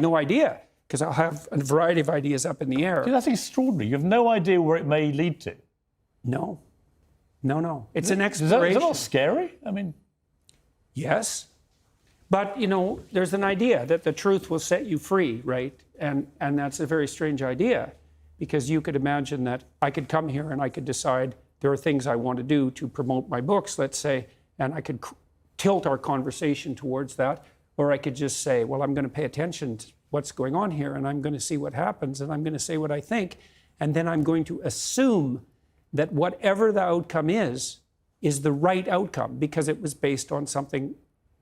no idea, because I'll have a variety of ideas up in the air. That's extraordinary. You have no idea where it may lead to. No. It's an exploration. Is that not scary? I mean... Yes. But, there's an idea that the truth will set you free, right? And that's a very strange idea, because you could imagine that I could come here and I could decide there are things I want to do to promote my books, let's say, and I could tilt our conversation towards that, or I could just say, well, I'm going to pay attention to what's going on here, and I'm going to see what happens, and I'm going to say what I think, and then I'm going to assume that whatever the outcome is the right outcome, because it was based on something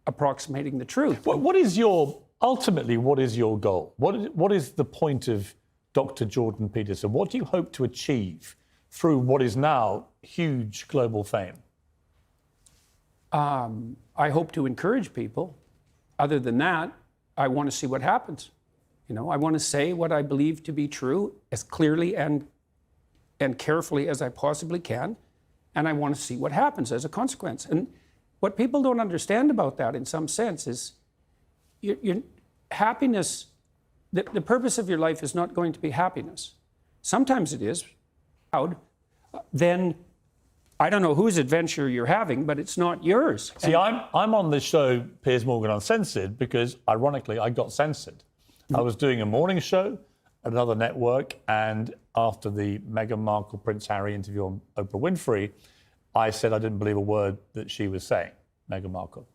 approximating the truth. Ultimately, what is your goal? What is the point of Dr. Jordan Peterson? What do you hope to achieve through what is now huge global fame? I hope to encourage people. Other than that, I want to see what happens. I want to say what I believe to be true as clearly and carefully as I possibly can, and I want to see what happens as a consequence. And what people don't understand about that, in some sense, is your happiness. The purpose of your life is not going to be happiness. Sometimes it is. Then I don't know whose adventure you're having, but it's not yours. See, I'm on this show, Piers Morgan Uncensored, because ironically I got censored. I was doing a morning show at another network, and after the Meghan Markle Prince Harry interview on Oprah Winfrey, I said I didn't believe a word that she was saying, Meghan Markle.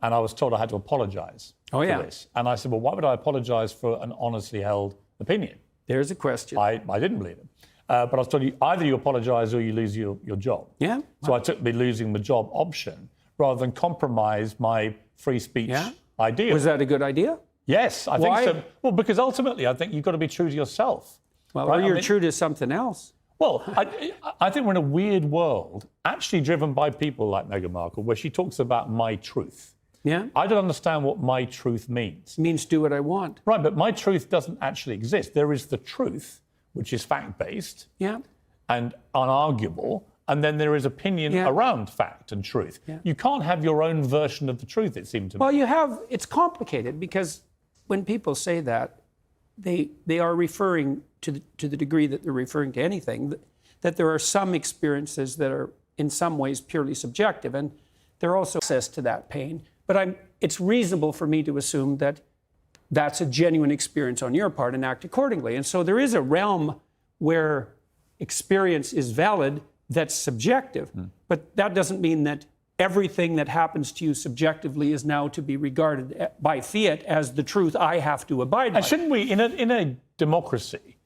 And I was told I had to apologise for this. And I said, well, why would I apologise for an honestly held opinion? There's a question. I didn't believe it. But I was told either you apologise or you lose your job. Yeah. So I took the losing the job option rather than compromise my free speech idea. Was that a good idea? Yes, I think so. Well, because ultimately I think you've got to be true to yourself. Well, right? Or you're true to something else. Well, I think we're in a weird world, actually driven by people like Meghan Markle, where she talks about my truth. Yeah. I don't understand what my truth means. It means do what I want. Right, but my truth doesn't actually exist. There is the truth, which is fact-based and unarguable, and then there is opinion around fact and truth. Yeah. You can't have your own version of the truth, it seems to me. Well, it's complicated, because when people say that, they are referring to the degree that they're referring to anything, that there are some experiences that are in some ways purely subjective, and they're also access to that pain. But it's reasonable for me to assume that that's a genuine experience on your part and act accordingly. And so there is a realm where experience is valid that's subjective, but that doesn't mean that everything that happens to you subjectively is now to be regarded by fiat as the truth I have to abide by. And shouldn't we, in a democracy,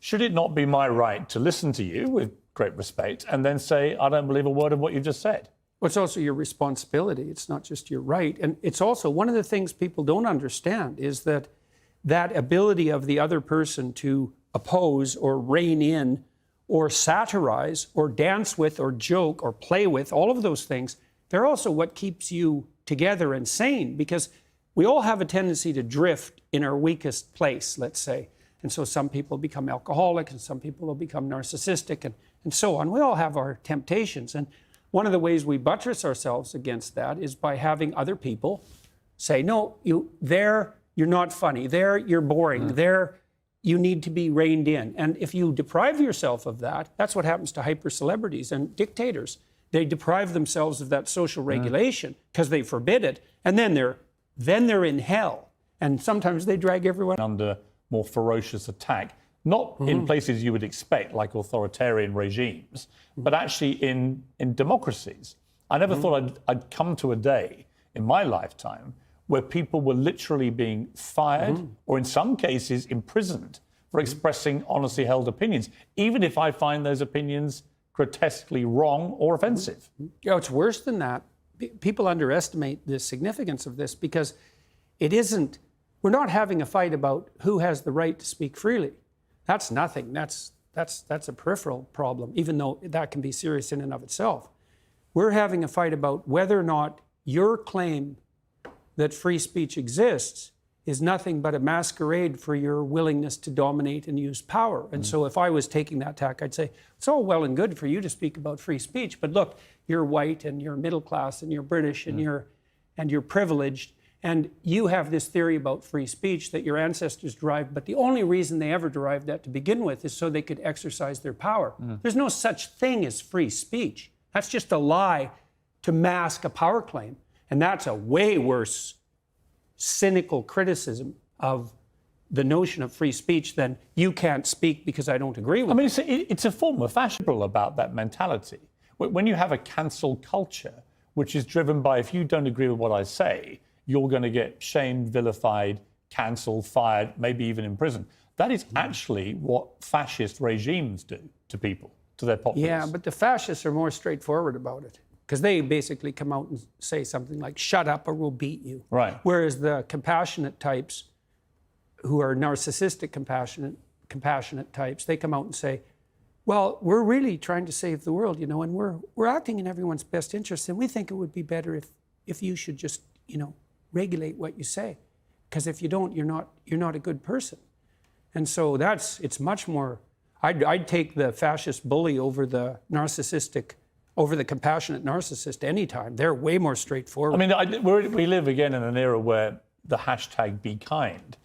should it not be my right to listen to you with great respect and then say, I don't believe a word of what you've just said? Well, it's also your responsibility. It's not just your right. And it's also one of the things people don't understand is that ability of the other person to oppose or rein in or satirize or dance with or joke or play with, all of those things, they're also what keeps you together and sane, because we all have a tendency to drift in our weakest place, let's say. And so some people become alcoholic and some people will become narcissistic and so on. We all have our temptations. And one of the ways we buttress ourselves against that is by having other people say, no, you're not funny. There, you're boring. There, you need to be reined in. And if you deprive yourself of that, that's what happens to hyper-celebrities and dictators. They deprive themselves of that social regulation because they forbid it. And then they're in hell. And sometimes they drag everyone under more ferocious attack. Not in places you would expect, like authoritarian regimes, but actually in democracies. I never thought I'd come to a day in my lifetime where people were literally being fired or in some cases imprisoned for expressing honestly held opinions, even if I find those opinions grotesquely wrong or offensive. It's worse than that. People underestimate the significance of this, because we're not having a fight about who has the right to speak freely. That's nothing. That's a peripheral problem, even though that can be serious in and of itself. We're having a fight about whether or not your claim that free speech exists is nothing but a masquerade for your willingness to dominate and use power. And so if I was taking that tack, I'd say, it's all well and good for you to speak about free speech, but look, you're white and you're middle class and you're British and you're privileged, And you have this theory about free speech that your ancestors derived, but the only reason they ever derived that to begin with is so they could exercise their power. There's no such thing as free speech. That's just a lie to mask a power claim. And that's a way worse cynical criticism of the notion of free speech than you can't speak because I don't agree with I mean, it's a form of fascism about that mentality. When you have a cancel culture, which is driven by if you don't agree with what I say, you're going to get shamed, vilified, cancelled, fired, maybe even imprisoned. That is actually what fascist regimes do to people, to their populace. Yeah, but the fascists are more straightforward about it because they basically come out and say something like, shut up or we'll beat you. Right. Whereas the compassionate types who are narcissistic compassionate types, they come out and say, well, we're really trying to save the world, and we're acting in everyone's best interest, and we think it would be better if you should just, regulate what you say, because if you don't, you're not a good person. And so it's much more. I'd take the fascist bully over the compassionate narcissist anytime. They're way more straightforward. I mean, we live again in an era where the hashtag be kind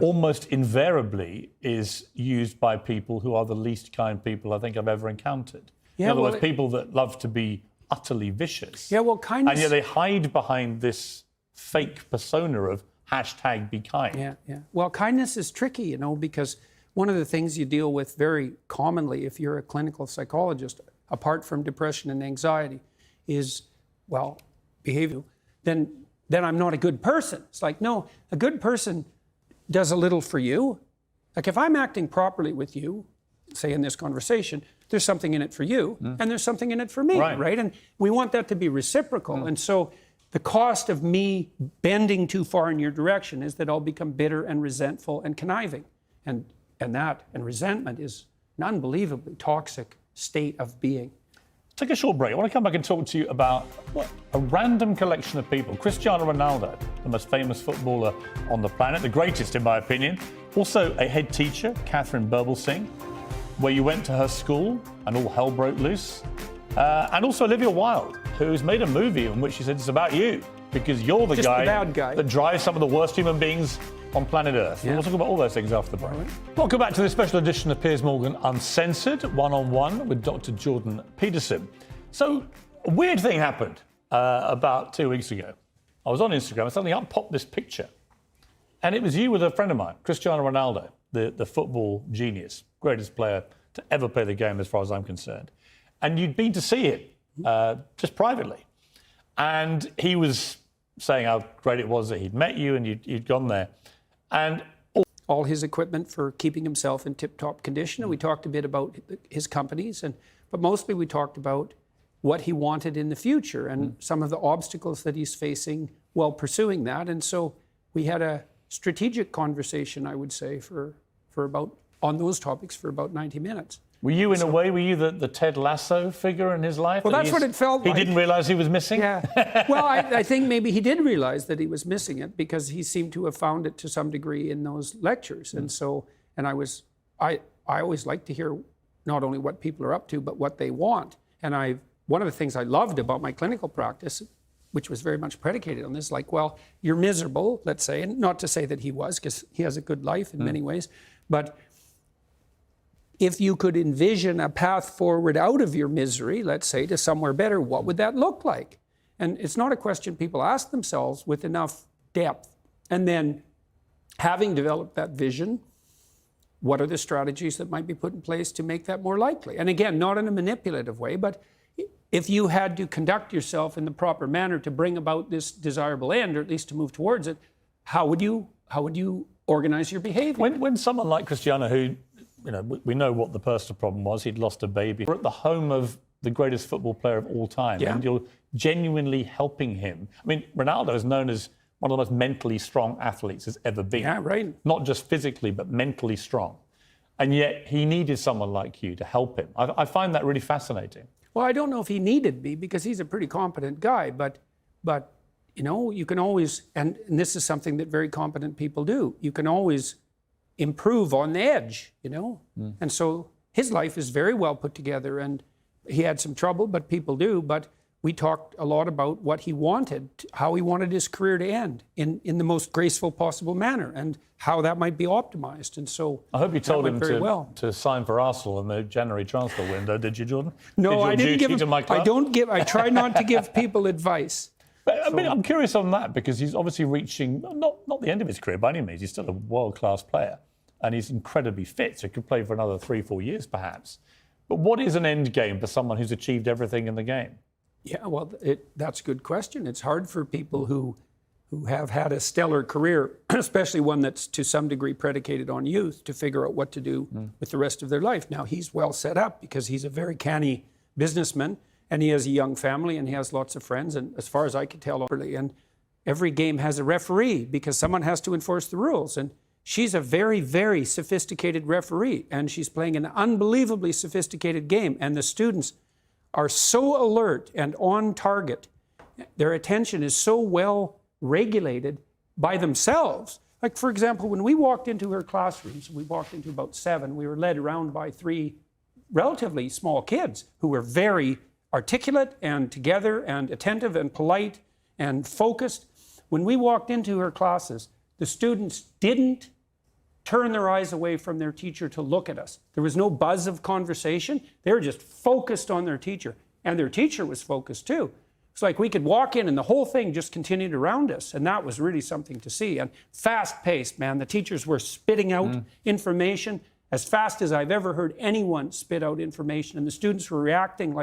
almost invariably is used by people who are the least kind people I think I've ever encountered. In other words, people that love to be utterly vicious. Yeah, well, kindness. And yet they hide behind this fake persona of hashtag be kind. Yeah. Well, kindness is tricky, because one of the things you deal with very commonly if you're a clinical psychologist, apart from depression and anxiety, is, behavioral. Then I'm not a good person. It's like, no, a good person does a little for you. Like if I'm acting properly with you, say in this conversation, there's something in it for you and there's something in it for me, right? And we want that to be reciprocal. And so the cost of me bending too far in your direction is that I'll become bitter and resentful and conniving. And resentment is an unbelievably toxic state of being. Take a short break. I want to come back and talk to you about a random collection of people. Cristiano Ronaldo, the most famous footballer on the planet, the greatest in my opinion. Also a head teacher, Catherine Berbelsing, where you went to her school and all hell broke loose. And also Olivia Wilde, who's made a movie in which she said it's about you because you're the bad guy that drives some of the worst human beings on planet Earth. Yeah. We'll talk about all those things after the break. Welcome back to this special edition of Piers Morgan Uncensored, one-on-one with Dr. Jordan Peterson. So a weird thing happened about 2 weeks ago. I was on Instagram and suddenly up popped this picture. And it was you with a friend of mine, Cristiano Ronaldo, the football genius, greatest player to ever play the game as far as I'm concerned. And you'd been to see him just privately. And he was saying how great it was that he'd met you and you'd gone there. And all his equipment for keeping himself in tip-top condition. And we talked a bit about his companies, but mostly we talked about what he wanted in the future and some of the obstacles that he's facing while pursuing that. And so we had a strategic conversation, I would say, on those topics for about 90 minutes. Were you, in a way, the Ted Lasso figure in his life? Well, that's what it felt like. He didn't realize he was missing? Yeah. Well, I think maybe he did realize that he was missing it because he seemed to have found it to some degree in those lectures. And so, I always like to hear not only what people are up to, but what they want. And one of the things I loved about my clinical practice, which was very much predicated on this, like, well, you're miserable, let's say, and not to say that he was, because he has a good life in many ways, but if you could envision a path forward out of your misery, let's say, to somewhere better, what would that look like? And it's not a question people ask themselves with enough depth. And then, having developed that vision, what are the strategies that might be put in place to make that more likely? And again, not in a manipulative way, but if you had to conduct yourself in the proper manner to bring about this desirable end, or at least to move towards it, how would you organize your behavior? When someone like Cristiano, who, we know what the personal problem was, he'd lost a baby, we're at the home of the greatest football player of all time, and you're genuinely helping him. I mean, Ronaldo is known as one of the most mentally strong athletes has ever been. Yeah, right. Not just physically, but mentally strong. And yet he needed someone like you to help him. I find that really fascinating. Well, I don't know if he needed me because he's a pretty competent guy, but you can always, and this is something that very competent people do, you can always improve on the edge, And so his life is very well put together, and he had some trouble, but people do. But we talked a lot about what he wanted, how he wanted his career to end in the most graceful possible manner, and how that might be optimized. And so I hope you told him very well. to sign for Arsenal in the January transfer window, did you, Jordan? No, I didn't give him. I try not to give people advice. But, I mean, I'm curious on that because he's obviously reaching not the end of his career by any means. He's still a world-class player, and he's incredibly fit, so he could play for another 3-4 years perhaps. But what is an end game for someone who's achieved everything in the game? Yeah, well, that's a good question. It's hard for people who have had a stellar career, especially one that's to some degree predicated on youth, to figure out what to do with the rest of their life. Now, he's well set up because he's a very canny businessman, and he has a young family, and he has lots of friends, and as far as I can tell, and every game has a referee because someone has to enforce the rules. And she's a very, very sophisticated referee, and she's playing an unbelievably sophisticated game, and the students are so alert and on target. Their attention is so well regulated by themselves. Like, for example, when we walked into her classrooms, we walked into about 7, we were led around by 3 relatively small kids who were very articulate and together and attentive and polite and focused. When we walked into her classes, the students didn't turn their eyes away from their teacher to look at us. There was no buzz of conversation. They were just focused on their teacher. And their teacher was focused too. It's like we could walk in and the whole thing just continued around us. And that was really something to see. And fast-paced, man. The teachers were spitting out information as fast as I've ever heard anyone spit out information. And the students were reacting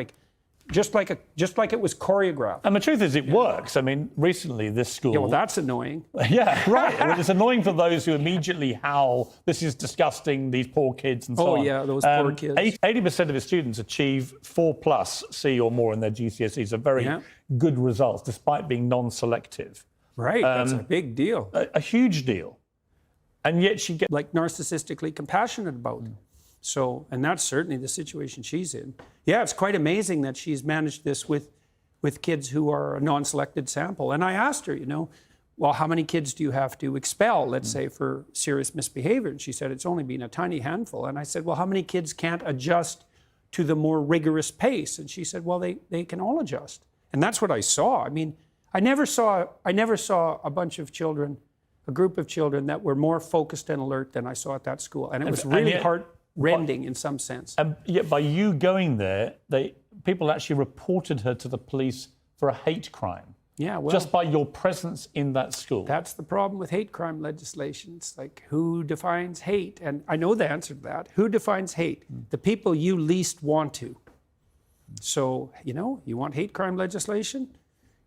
just like it was choreographed. And the truth is, it works. I mean, recently this school... Yeah, well, that's annoying. Yeah, right. Well, it's annoying for those who immediately howl, this is disgusting, these poor kids and so on. Oh, yeah, those poor kids. 80% of his students achieve 4+ C or more in their GCSEs, a very good results, despite being non-selective. Right, that's a big deal. A huge deal. And yet she gets... Like narcissistically compassionate about it. So, and that's certainly the situation she's in. Yeah, it's quite amazing that she's managed this with kids who are a non-selected sample. And I asked her, well, how many kids do you have to expel, let's say, for serious misbehavior? And she said, it's only been a tiny handful. And I said, well, how many kids can't adjust to the more rigorous pace? And she said, well, they can all adjust. And that's what I saw. I mean, I never saw a bunch of children, a group of children that were more focused and alert than I saw at that school. And it was really heart-rending in some sense. And yet by you going there, people actually reported her to the police for a hate crime. Yeah, well, just by your presence in that school. That's the problem with hate crime legislation. It's like, who defines hate? And I know the answer to that. Who defines hate? The people you least want to. So, you want hate crime legislation?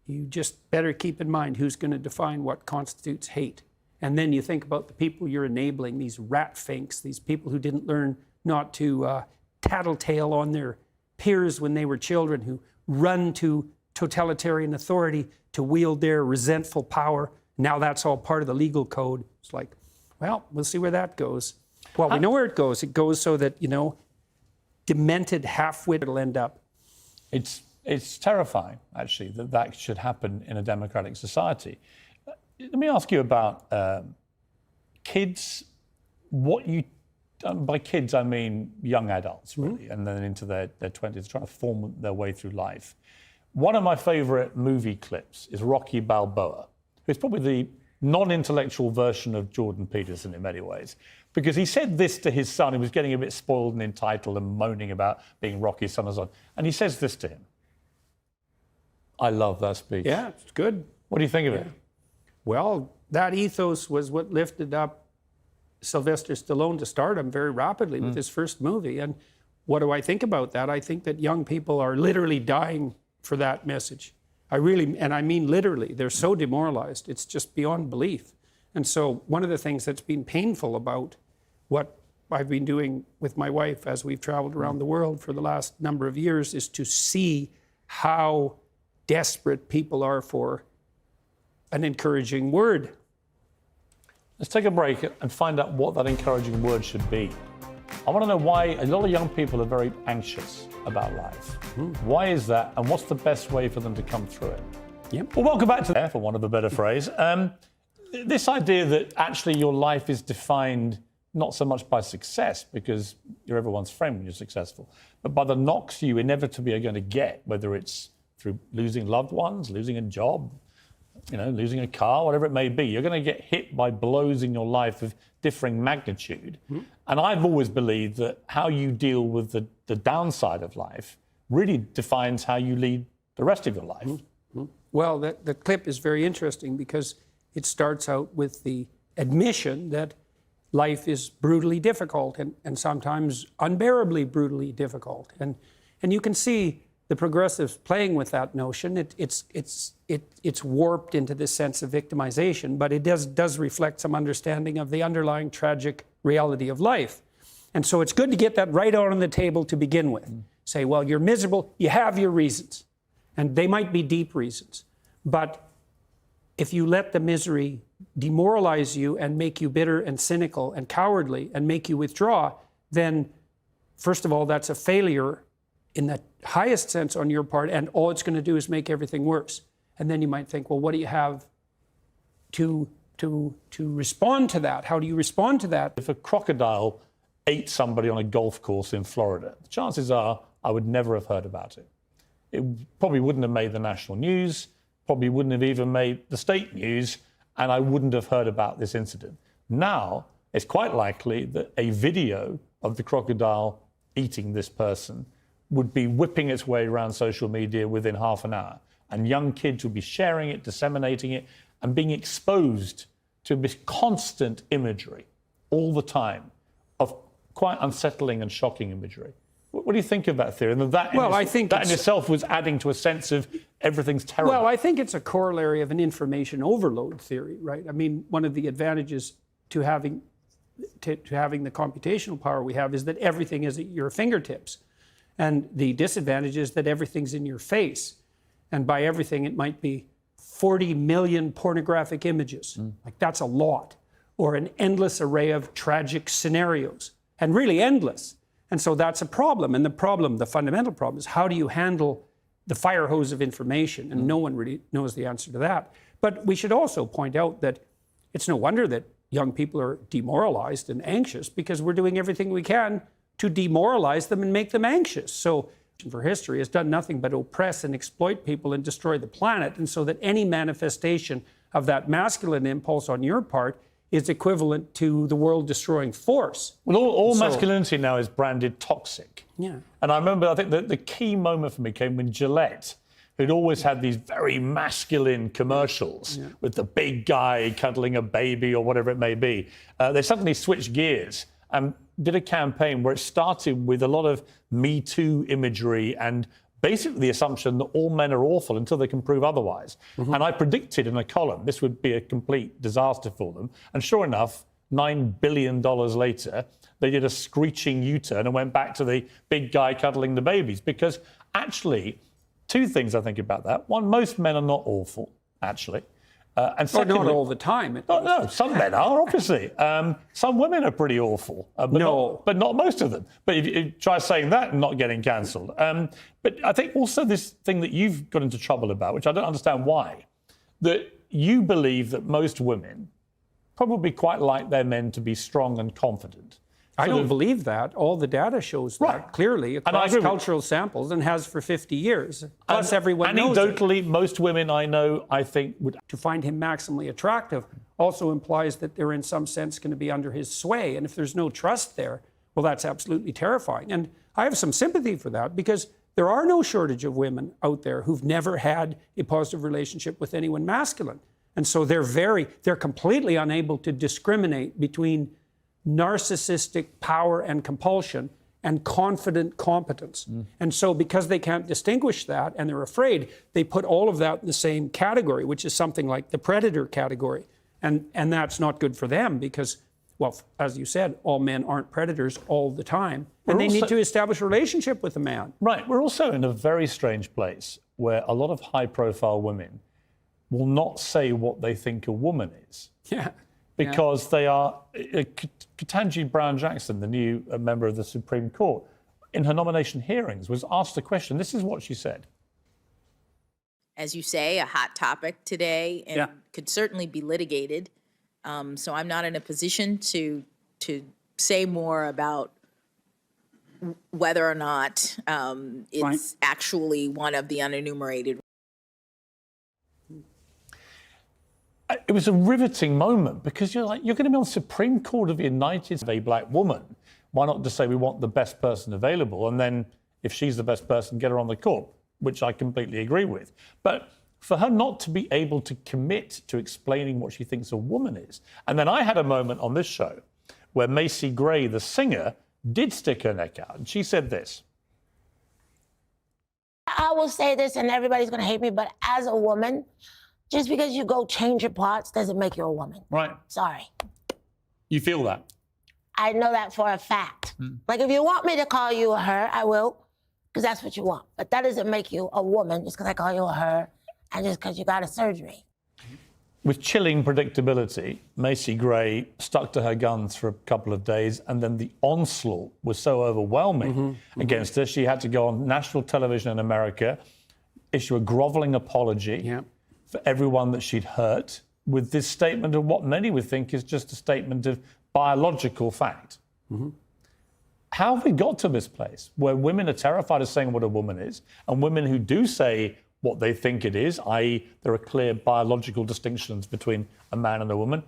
You just better keep in mind who's going to define what constitutes hate. And then you think about the people you're enabling, these rat finks, these people who didn't learn not to tattletale on their peers when they were children, who run to totalitarian authority to wield their resentful power. Now that's all part of the legal code. It's like, well, we'll see where that goes. Well, we know where it goes. It goes so that, demented half-wit will end up. It's terrifying, actually, that should happen in a democratic society. Let me ask you about kids. By kids, I mean young adults, really, and then into their 20s, trying to form their way through life. One of my favourite movie clips is Rocky Balboa, who's probably the non-intellectual version of Jordan Peterson in many ways, because he said this to his son, who was getting a bit spoiled and entitled and moaning about being Rocky's son and so on. And he says this to him. I love that speech. Yeah, it's good. What do you think of it? Well, that ethos was what lifted up Sylvester Stallone to stardom very rapidly with his first movie. And what do I think about that? I think that young people are literally dying for that message. I mean literally, they're so demoralized. It's just beyond belief. And so one of the things that's been painful about what I've been doing with my wife as we've traveled around the world for the last number of years is to see how desperate people are for an encouraging word. Let's take a break and find out what that encouraging word should be. I want to know why a lot of young people are very anxious about life. Why is that, and what's the best way for them to come through it? Yep. Well, welcome back to, for want of a better phrase, this idea that actually your life is defined not so much by success, because you're everyone's friend when you're successful, but by the knocks you inevitably are going to get, whether it's through losing loved ones, losing a job, losing a car, whatever it may be. You're going to get hit by blows in your life of differing magnitude. And I've always believed that how you deal with the downside of life really defines how you lead the rest of your life. Well, the clip is very interesting because it starts out with the admission that life is brutally difficult and sometimes unbearably brutally difficult. And you can see the progressives playing with that notion. It's warped into this sense of victimization, but it does reflect some understanding of the underlying tragic reality of life. And so it's good to get that right out on the table to begin with. Say, well, you're miserable, you have your reasons, and they might be deep reasons. But if you let the misery demoralize you and make you bitter and cynical and cowardly and make you withdraw, then first of all, that's a failure in the highest sense on your part, and all it's going to do is make everything worse. And then you might think, well, what do you have to respond to that? How do you respond to that? If a crocodile ate somebody on a golf course in Florida, the chances are I would never have heard about it. It probably wouldn't have made the national news, probably wouldn't have even made the state news, and I wouldn't have heard about this incident. Now, it's quite likely that a video of the crocodile eating this person would be whipping its way around social media within half an hour. And young kids would be sharing it, disseminating it, and being exposed to this constant imagery all the time of quite unsettling and shocking imagery. What do you think of that theory? And I think that in itself was adding to a sense of everything's terrible. Well, I think it's a corollary of an information overload theory, right? I mean, one of the advantages to having the computational power we have is that everything is at your fingertips. And the disadvantage is that everything's in your face. And by everything, it might be 40 million pornographic images. Like, that's a lot. Or an endless array of tragic scenarios. And really endless. And so that's a problem. And the fundamental problem is, how do you handle the fire hose of information? And no one really knows the answer to that. But we should also point out that it's no wonder that young people are demoralized and anxious, because we're doing everything we can to demoralize them and make them anxious. So for history has done nothing but oppress and exploit people and destroy the planet. And so that any manifestation of that masculine impulse on your part is equivalent to the world-destroying force. Well, all masculinity now is branded toxic. Yeah. And I remember, I think the key moment for me came when Gillette, who'd always had these very masculine commercials with the big guy cuddling a baby or whatever it may be, they suddenly switched gears and did a campaign where it started with a lot of Me Too imagery and basically the assumption that all men are awful until they can prove otherwise. And I predicted in a column this would be a complete disaster for them. And sure enough, $9 billion later, they did a screeching U-turn and went back to the big guy cuddling the babies. Because actually, two things I think about that. One, most men are not awful, actually. And secondly, not all the time. No, some men are, obviously. Some women are pretty awful, but not most of them. But if you try saying that and not getting cancelled. But I think also this thing that you've got into trouble about, which I don't understand why, that you believe that most women probably quite like their men to be strong and confident. I don't believe that. All the data shows that clearly across cultural samples, and has for 50 years. Plus, everyone knows it. Anecdotally, most women I know, I think, would... To find him maximally attractive also implies that they're in some sense going to be under his sway. And if there's no trust there, well, that's absolutely terrifying. And I have some sympathy for that, because there are no shortage of women out there who've never had a positive relationship with anyone masculine. And so they're completely unable to discriminate between narcissistic power and compulsion and confident competence. And so because they can't distinguish that and they're afraid, they put all of that in the same category, which is something like the predator category. And that's not good for them, because, well, as you said, all men aren't predators all the time. And they need to establish a relationship with a man. Right. We're also in a very strange place where a lot of high-profile women will not say what they think a woman is. Yeah. Because they are... Ketanji Brown-Jackson, the new member of the Supreme Court, in her nomination hearings was asked a question. This is what she said. As you say, a hot topic today, and could certainly be litigated. So I'm not in a position to say more about whether or not it's actually one of the unenumerated it was a riveting moment because you're going to be on the Supreme Court of the United States, a black woman. Why not just say we want the best person available, and then if she's the best person, get her on the court, which I completely agree with. But for her not to be able to commit to explaining what she thinks a woman is. And then I had a moment on this show where Macy Gray, the singer, did stick her neck out. And she said this. I will say this, and everybody's going to hate me, but as a woman, just because you go change your parts doesn't make you a woman. Right. Sorry. You feel that? I know that for a fact. Like, if you want me to call you a her, I will, because that's what you want. But that doesn't make you a woman just because I call you a her and just because you got a surgery. With chilling predictability, Macy Gray stuck to her guns for a couple of days, and then the onslaught was so overwhelming against her, she had to go on national television in America, issue a groveling apology for everyone that she'd hurt, with this statement of what many would think is just a statement of biological fact. How have we got to this place where women are terrified of saying what a woman is, and women who do say what they think it is, i.e. there are clear biological distinctions between a man and a woman,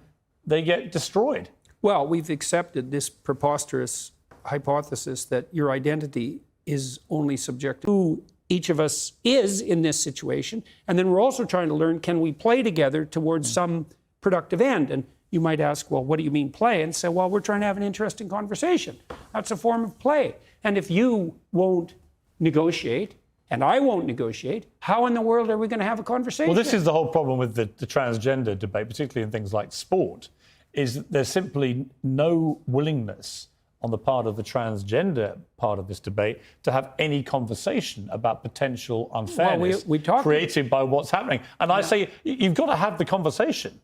they get destroyed? Well, we've accepted this preposterous hypothesis that your identity is only subjective to who each of us is in this situation. And then we're also trying to learn, can we play together towards some productive end? And you might ask, well, what do you mean play? And say, well, we're trying to have an interesting conversation. That's a form of play. And if you won't negotiate, and I won't negotiate, how in the world are we going to have a conversation? Well, this is the whole problem with the transgender debate, particularly in things like sport, is that there's simply no willingness on the part of the transgender part of this debate to have any conversation about potential unfairness we talked created by what's happening. And I say, you've got to have the conversation.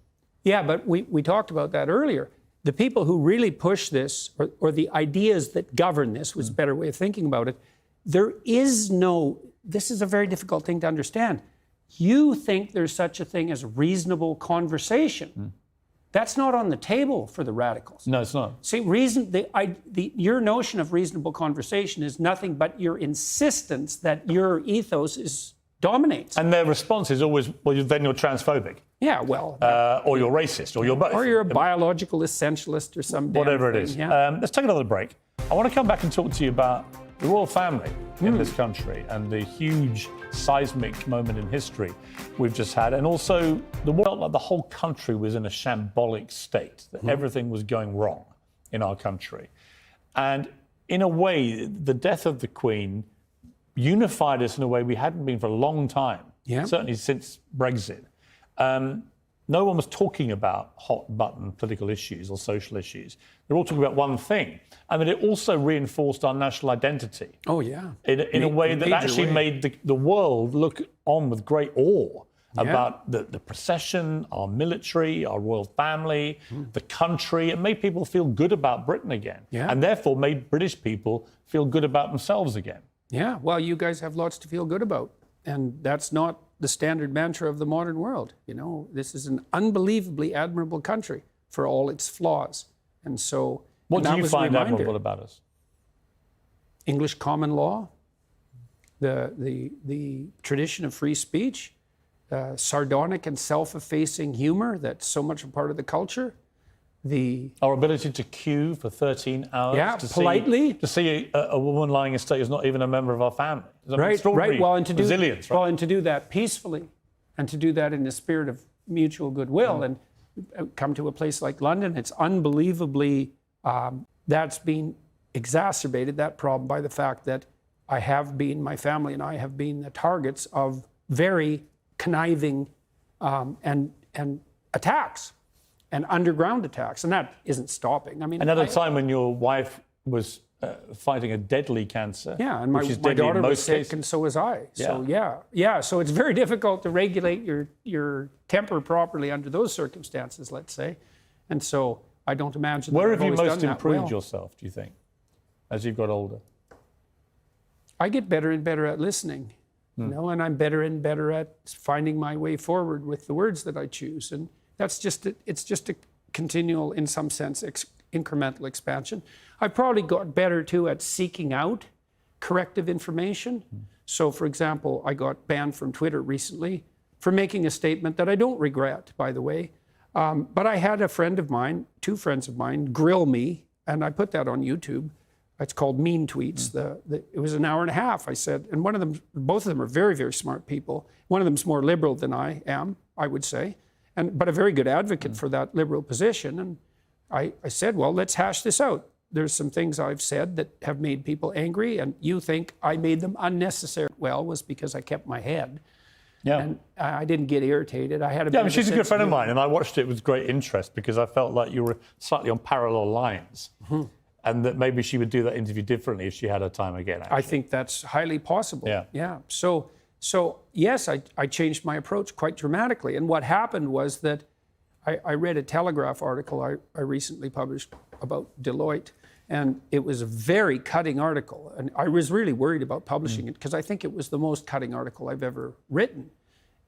Yeah, but we talked about that earlier. The people who really push this, or the ideas that govern this, was a better way of thinking about it, there is no, this is a very difficult thing to understand. You think there's such a thing as reasonable conversation. That's not on the table for the radicals. No, it's not. See, your notion of reasonable conversation is nothing but your insistence that your ethos dominates. And their response is always, well, then you're transphobic. Yeah, well. Or you're racist, or you're both. Or you're a biological essentialist or some damn whatever it thing, is. yeah. Let's take another break. I want to come back and talk to you about the royal family in this country and the huge seismic moment in history we've just had, and also the world, like the whole country was in a shambolic state, that everything was going wrong in our country. And in a way, the death of the Queen unified us in a way we hadn't been for a long time, certainly since Brexit. No one was talking about hot button political issues or social issues. They're all talking about one thing. I mean, it also reinforced our national identity. Oh, yeah. In a way that actually made the world look on with great awe about the procession, our military, our royal family, the country. It made people feel good about Britain again. And therefore made British people feel good about themselves again. Yeah, well, you guys have lots to feel good about. And that's not the standard mantra of the modern world. You know, this is an unbelievably admirable country for all its flaws. And so, what do you find admirable about us? English common law, the tradition of free speech, sardonic and self-effacing humor that's so much a part of the culture. Our ability to queue for 13 hours politely to see a woman lying in state who's not even a member of our family. Right. Well, and to do resilience, well, and to do that peacefully, and to do that in a spirit of mutual goodwill, and come to a place like London. It's unbelievably that's been exacerbated, that problem, by the fact that my family and I have been the targets of very conniving and attacks. And underground attacks, and that isn't stopping. I mean, another time when your wife was fighting a deadly cancer. Yeah, and my daughter was sick, cases. and so was I. So Yeah. So it's very difficult to regulate your temper properly under those circumstances, let's say. And so I don't imagine. Where that have I've you always most done that improved well. yourself, do you think, as you've got older? I get better and better at listening, you know, and I'm better and better at finding my way forward with the words that I choose. And it's just a continual, in some sense, incremental expansion. I've probably got better too at seeking out corrective information. So, for example, I got banned from Twitter recently for making a statement that I don't regret, by the way, But I had a friend of mine, 2 friends of mine, grill me, and I put that on YouTube. It's called Mean Tweets. It was an hour and a half, I said, and both of them are very, very smart people. One of them's more liberal than I am, I would say, but a very good advocate for that liberal position. And I said, well, let's hash this out. There's some things I've said that have made people angry, and you think I made them unnecessary. Well, it was because I kept my head. Yeah. And I didn't get irritated. I had a Yeah, I mean, she's a good friend of mine, and I watched it with great interest because I felt like you were slightly on parallel lines, and that maybe she would do that interview differently if she had her time again. Actually. I think that's highly possible. Yeah. Yeah. So yes, I changed my approach quite dramatically. And what happened was that I read a Telegraph article I recently published about Deloitte, and it was a very cutting article. And I was really worried about publishing it because I think it was the most cutting article I've ever written.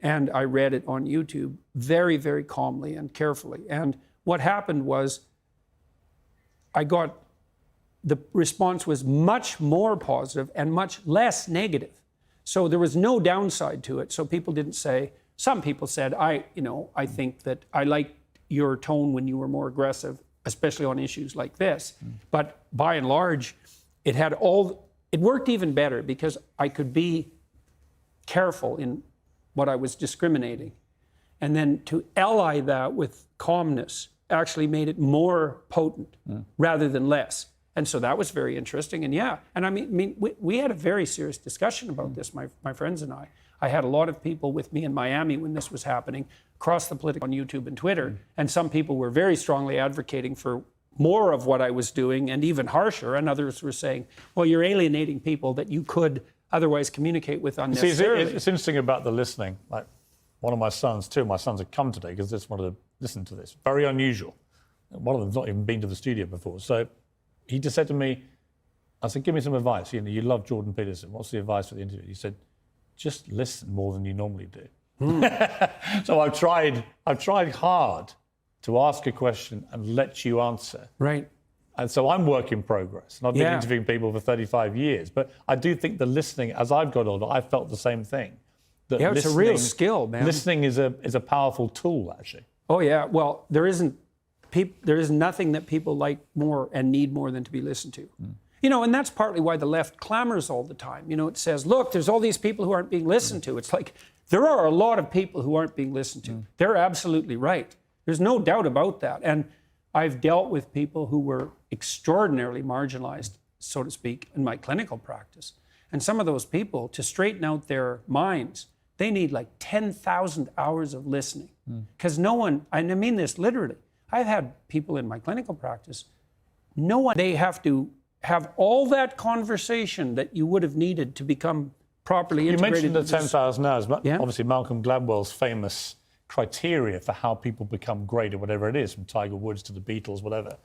And I read it on YouTube very, very calmly and carefully. And what happened was the response was much more positive and much less negative. So there was no downside to it. So people didn't say, some people said, I think that I liked your tone when you were more aggressive, especially on issues like this. But by and large, it worked even better because I could be careful in what I was discriminating. And then to ally that with calmness actually made it more potent rather than less. And so that was very interesting. And I mean, we had a very serious discussion about this, my friends and I. I had a lot of people with me in Miami when this was happening, across the political on YouTube and Twitter. And some people were very strongly advocating for more of what I was doing and even harsher. And others were saying, well, you're alienating people that you could otherwise communicate with unnecessarily. See, it's interesting about the listening. Like one of my sons, 2 of my sons have come today because they just wanted to listen to this. Very unusual. One of them's not even been to the studio before. So he just said to me, I said, give me some advice. You love Jordan Peterson. What's the advice for the interview? He said, just listen more than you normally do. So I've tried hard to ask a question and let you answer. Right. And so I'm work in progress. And I've been interviewing people for 35 years. But I do think the listening, as I've got older, I felt the same thing. That it's a real skill, man. Listening is a powerful tool, actually. Oh, yeah. Well, there is nothing that people like more and need more than to be listened to. And that's partly why the left clamors all the time. It says, look, there's all these people who aren't being listened to. It's like, there are a lot of people who aren't being listened to. They're absolutely right. There's no doubt about that. And I've dealt with people who were extraordinarily marginalized, so to speak, in my clinical practice. And some of those people, to straighten out their minds, they need like 10,000 hours of listening. Because no one, and I mean this literally, I've had people in my clinical practice, they have to have all that conversation that you would have needed to become properly integrated. You mentioned the 10,000 hours. Obviously, Malcolm Gladwell's famous criteria for how people become great at whatever it is, from Tiger Woods to the Beatles, whatever.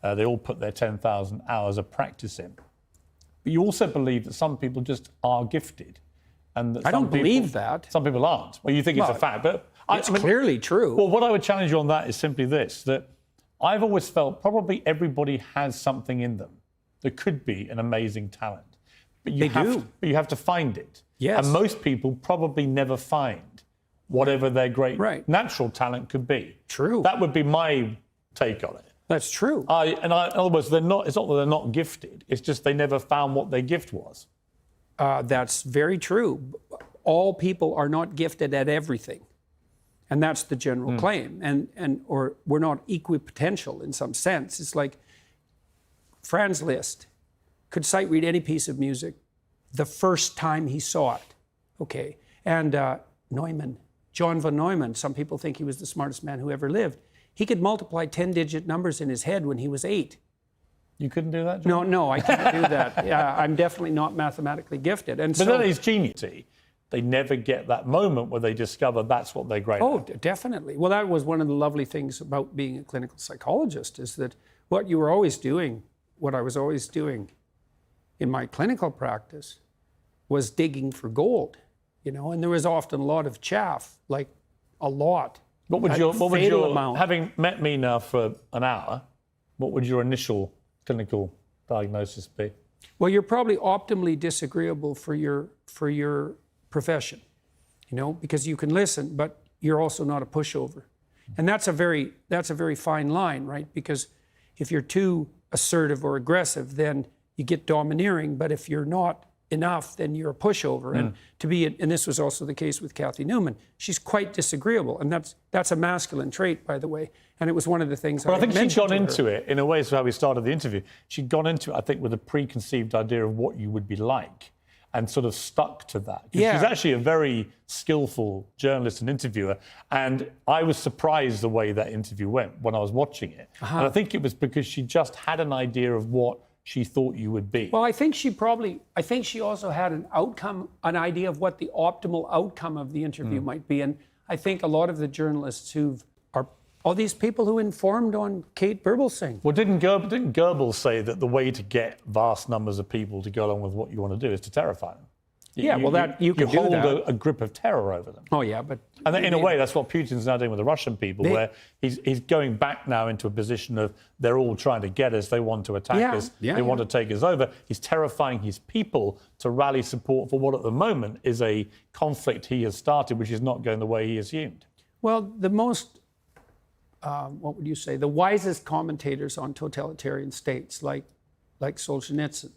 They all put their 10,000 hours of practice in. But you also believe that some people just are gifted. And that I don't believe that. Some people aren't. Well, you think it's a fact, but it's clearly true. Well, what I would challenge you on that is simply this, that I've always felt probably everybody has something in them that could be an amazing talent. But you have to find it. Yes. And most people probably never find whatever their great natural talent could be. True. That would be my take on it. That's true. In other words, it's not that they're not gifted. It's just they never found what their gift was. That's very true. All people are not gifted at everything. And that's the general claim. Or we're not equipotential in some sense. It's like Franz Liszt could sight read any piece of music the first time he saw it. Okay. And John von Neumann, some people think he was the smartest man who ever lived. He could multiply 10-digit numbers in his head when he was 8. You couldn't do that, John? No, I can't do that. Yeah, I'm definitely not mathematically gifted. But that is genius. They never get that moment where they discover that's what they're great at. Oh, definitely. Well, that was one of the lovely things about being a clinical psychologist, is that what I was always doing in my clinical practice was digging for gold, and there was often a lot of chaff, like a lot. What would your having met me now for an hour, what would your initial clinical diagnosis be? Well, you're probably optimally disagreeable for your profession, because you can listen, but you're also not a pushover. And that's a very fine line, right? Because if you're too assertive or aggressive, then you get domineering. But if you're not enough, then you're a pushover. And and this was also the case with Kathy Newman, she's quite disagreeable. And that's a masculine trait, by the way. And it was one of the things But I think she'd gone to her. into it, in a way, is how we started the interview. She'd gone into it, I think, with a preconceived idea of what you would be like and sort of stuck to that. 'Cause Yeah. she's actually a very skillful journalist and interviewer. And I was surprised the way that interview went when I was watching it. And I think it was because she just had an idea of what she thought you would be. Well, I think she also had an idea of what the optimal outcome of the interview might be. And I think a lot of the journalists all these people who informed on Kate Burblesing. Well, didn't Goebbels say that the way to get vast numbers of people to go along with what you want to do is to terrify them? Yeah, you can do hold that. a grip of terror over them. Oh, yeah, but... And in a way, that's what Putin's now doing with the Russian people, where he's going back now into a position of they're all trying to get us, they want to attack us, they want to take us over. He's terrifying his people to rally support for what at the moment is a conflict he has started, which is not going the way he assumed. Well, the most, what would you say, the wisest commentators on totalitarian states, like Solzhenitsyn,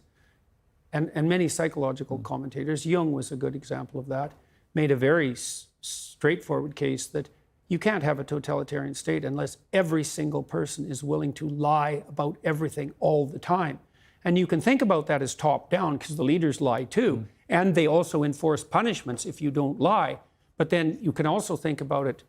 and many psychological commentators, Jung was a good example of that, made a very straightforward case that you can't have a totalitarian state unless every single person is willing to lie about everything all the time. And you can think about that as top down because the leaders lie too. And they also enforce punishments if you don't lie. But then you can also think about it.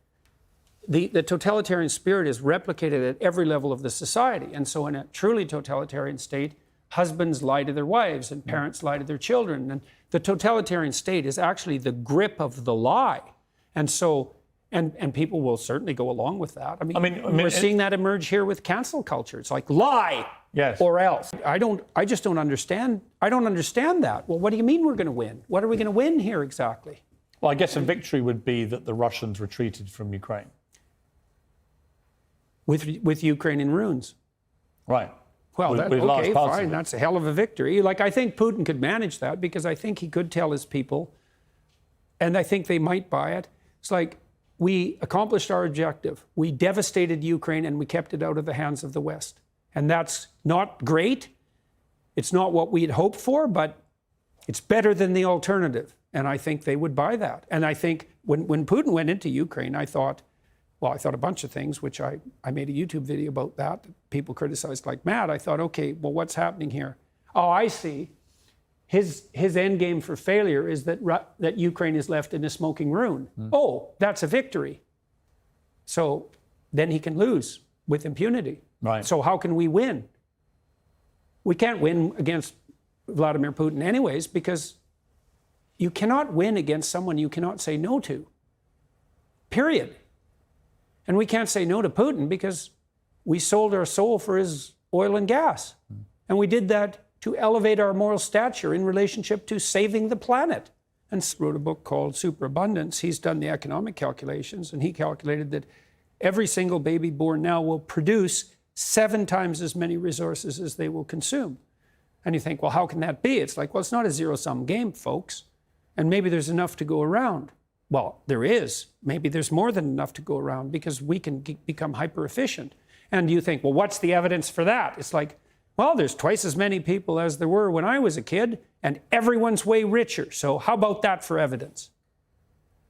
The totalitarian spirit is replicated at every level of the society. And so in a truly totalitarian state, husbands lie to their wives and parents lie to their children. And the totalitarian state is actually the grip of the lie. And so, and people will certainly go along with that. I mean we're seeing that emerge here with cancel culture. It's like lie or else. I just don't understand. I don't understand that. Well, what do you mean we're going to win? What are we going to win here exactly? Well, I guess a victory would be that the Russians retreated from Ukraine. With Ukraine in ruins. Right. Well, with large okay, parts fine. of it. That's a hell of a victory. Like, I think Putin could manage that because I think he could tell his people, and I think they might buy it. It's like, we accomplished our objective. We devastated Ukraine and we kept it out of the hands of the West. And that's not great. It's not what we had hoped for, but it's better than the alternative. And I think they would buy that. And I think when Putin went into Ukraine, I thought a bunch of things, which I made a YouTube video about that people criticized like mad. I thought, okay, well, what's happening here? Oh, I see. His end game for failure is that Ukraine is left in a smoking ruin. Oh, that's a victory. So then he can lose with impunity. Right. So how can we win? We can't win against Vladimir Putin anyways, because you cannot win against someone you cannot say no to. Period. And we can't say no to Putin because we sold our soul for his oil and gas. And we did that to elevate our moral stature in relationship to saving the planet. And wrote a book called Superabundance. He's done the economic calculations, and he calculated that every single baby born now will produce 7 times as many resources as they will consume. And you think, well, how can that be? It's like, well, it's not a zero-sum game, folks. And maybe there's enough to go around. Well, there is. Maybe there's more than enough to go around because we can become hyper-efficient. And you think, well, what's the evidence for that? It's like, well, there's twice as many people as there were when I was a kid, and everyone's way richer. So how about that for evidence?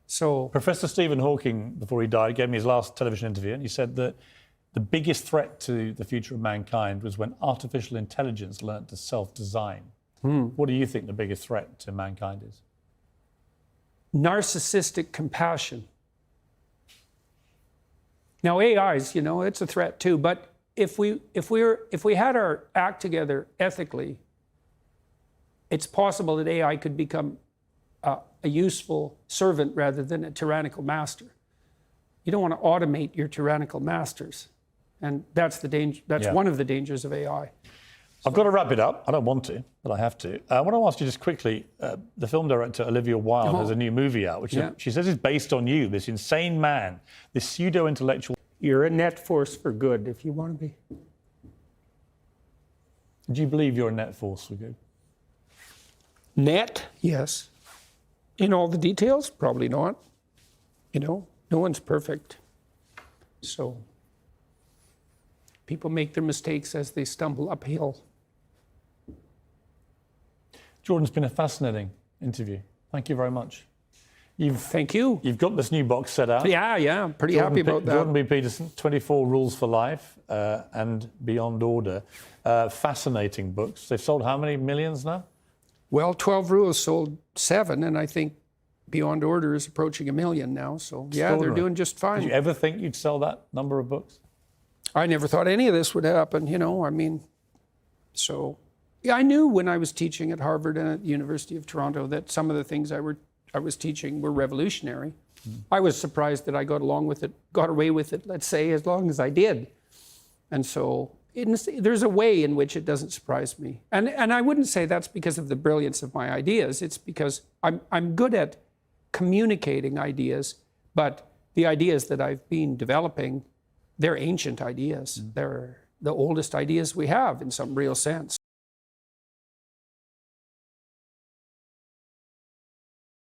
So Professor Stephen Hawking, before he died, gave me his last television interview, and he said that the biggest threat to the future of mankind was when artificial intelligence learned to self-design. What do you think the biggest threat to mankind is? narcissistic compassion. Now, AIs, it's a threat too, but if we had our act together ethically, it's possible that AI could become a useful servant rather than a tyrannical master. You don't want to automate your tyrannical masters. And that's the danger. That's one of the dangers of AI. I've got to wrap it up. I don't want to, but I have to. I want to ask you just quickly, the film director Olivia Wilde has a new movie out, which she says is based on you, this insane man, this pseudo-intellectual. You're a net force for good if you want to be. Do you believe you're a net force for good? Net, yes. In all the details, probably not. No one's perfect. So people make their mistakes as they stumble uphill. Jordan's been a fascinating interview. Thank you very much. Thank you. You've got this new box set out. Yeah, pretty happy about that. Jordan B. Peterson, 24 Rules for Life and Beyond Order. Fascinating books. They've sold how many millions now? Well, 12 Rules sold 7, and I think Beyond Order is approaching 1 million now. So yeah, they're Extraordinary. doing just fine. Did you ever think you'd sell that number of books? I never thought any of this would happen, you know, I mean, so yeah, I knew when I was teaching at Harvard and at the University of Toronto that some of the things I was teaching were revolutionary. I was surprised that I got away with it, let's say, as long as I did. And so there's a way in which it doesn't surprise me. And I wouldn't say that's because of the brilliance of my ideas. It's because I'm good at communicating ideas, but the ideas that I've been developing, they're ancient ideas. They're the oldest ideas we have in some real sense.